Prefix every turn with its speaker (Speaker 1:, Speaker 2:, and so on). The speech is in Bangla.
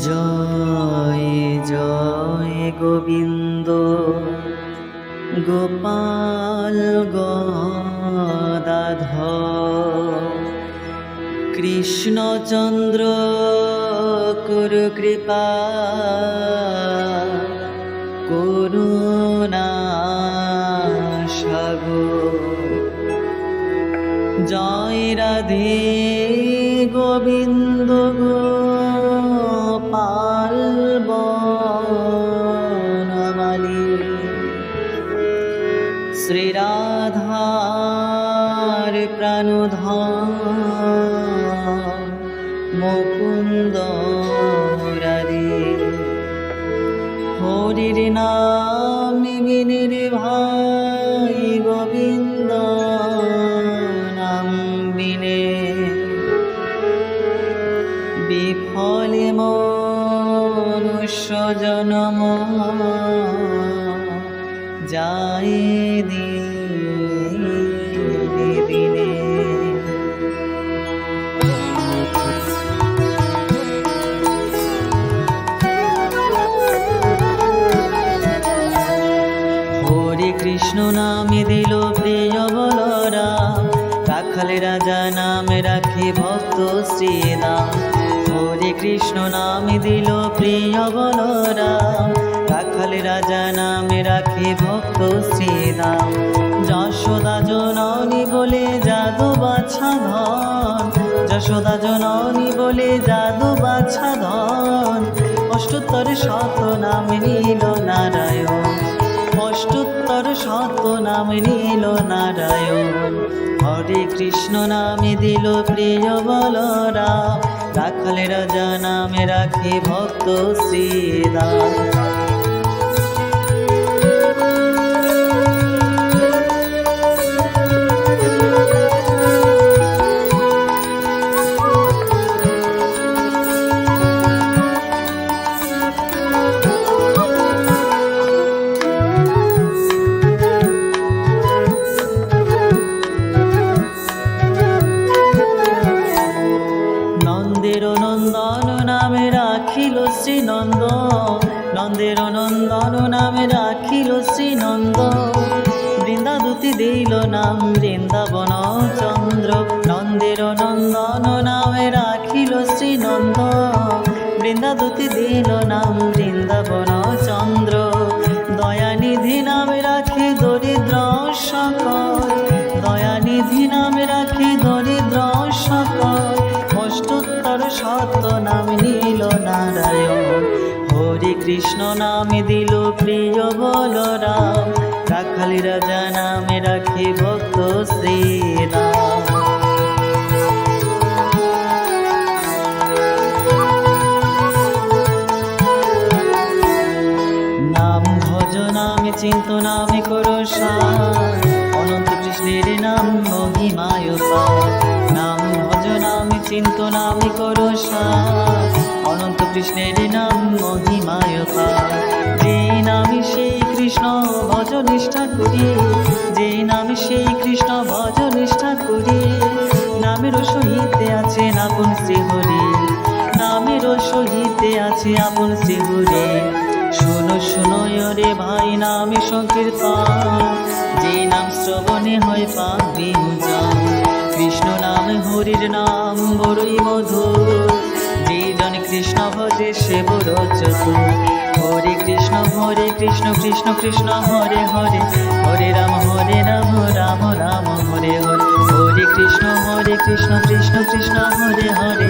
Speaker 1: জয় জয় গোবিন্দ গোপাল গদাধর কৃষ্ণচন্দ্র কুরু কৃপা করুণা সাগর। জয় রাধে গোবিন্দ গোপাল বনমালী শ্রী রাধার প্রাণধন মুকুন্দ মুরারি। হরির নাম বিনির ভাই গোবিন্দ নাম বিনে বিফলে মনুষ্য জনম যায় দিনে দিনে। হরে কৃষ্ণ নামে দিল প্রিয় বলরাম রাখালে রাজা নামে রাখে ভক্ত শ্রীরাম। হরে কৃষ্ণ নামে দিল প্রিয় বলরাম রাখালে রাজা নামে রাখে ভক্ত শ্রীরাম। যশোদা জননী বলে জাদু বাছা ধন, যশোদা জননী বলে জাদু বাছা ধন। অষ্টোত্তর শত নাম নিল নারায়ণ, অষ্টোত্তর শত নাম নিল নারায়ণ। হরে কৃষ্ণ নামে দিল প্রিয় বলরাম রাখালে রাজা নামে রাখে ভক্ত শ্রীরাম। নন্দের নন্দন নামে রাখিল শ্রীনন্দ, নন্দের নন্দন নামে রাখিল শ্রীনন্দ। বৃন্দাদূতি দিল নাম বৃন্দাবন চন্দ্র, নন্দের নন্দন নামে রাখিল শ্রীনন্দ। বৃন্দাদূতি দিল নাম বৃন্দাবন চন্দ্র। দয়ানিধি নামে রাখে দরিদ্র সকল, দয়ানিধি নামে রাখে দরিদ্র সকল। অষ্টোত্তর শত নাম নিল নারায়ণ। হরে কৃষ্ণ নামে দিল প্রিয় বলরাম রাখালি রাজা নামে রাখে ভক্ত শ্রীরাম। নাম ভজ নামে চিন্ত নামে করো সার, অনন্ত কৃষ্ণের নাম মহিমায় পার। নাম ভজ নামে চিন্ত নামে করো সার, অনন্ত কৃষ্ণের নাম মহিমায় পার। যে নামে সেই কৃষ্ণ ভজ নিষ্ঠা করি, যে নামে সেই কৃষ্ণ ভজ নিষ্ঠা করি। নামের সহিতে আছে আপন শ্রীহরি, নামের সহিতে আছে আপন শ্রীহরি। শোনো শোনো রে ভাই নামে সংকীর্তন, যে নাম শ্রবণে হয় পাপ বিমোচন। কৃষ্ণ নাম হরির নাম বড়ই মধুর, যে জন কৃষ্ণ ভজে সে বড় চতুর। হরে কৃষ্ণ কৃষ্ণ কৃষ্ণ হরে হরে, হরে রাম রাম রাম হরে হরে। হরে কৃষ্ণ কৃষ্ণ কৃষ্ণ হরে হরে,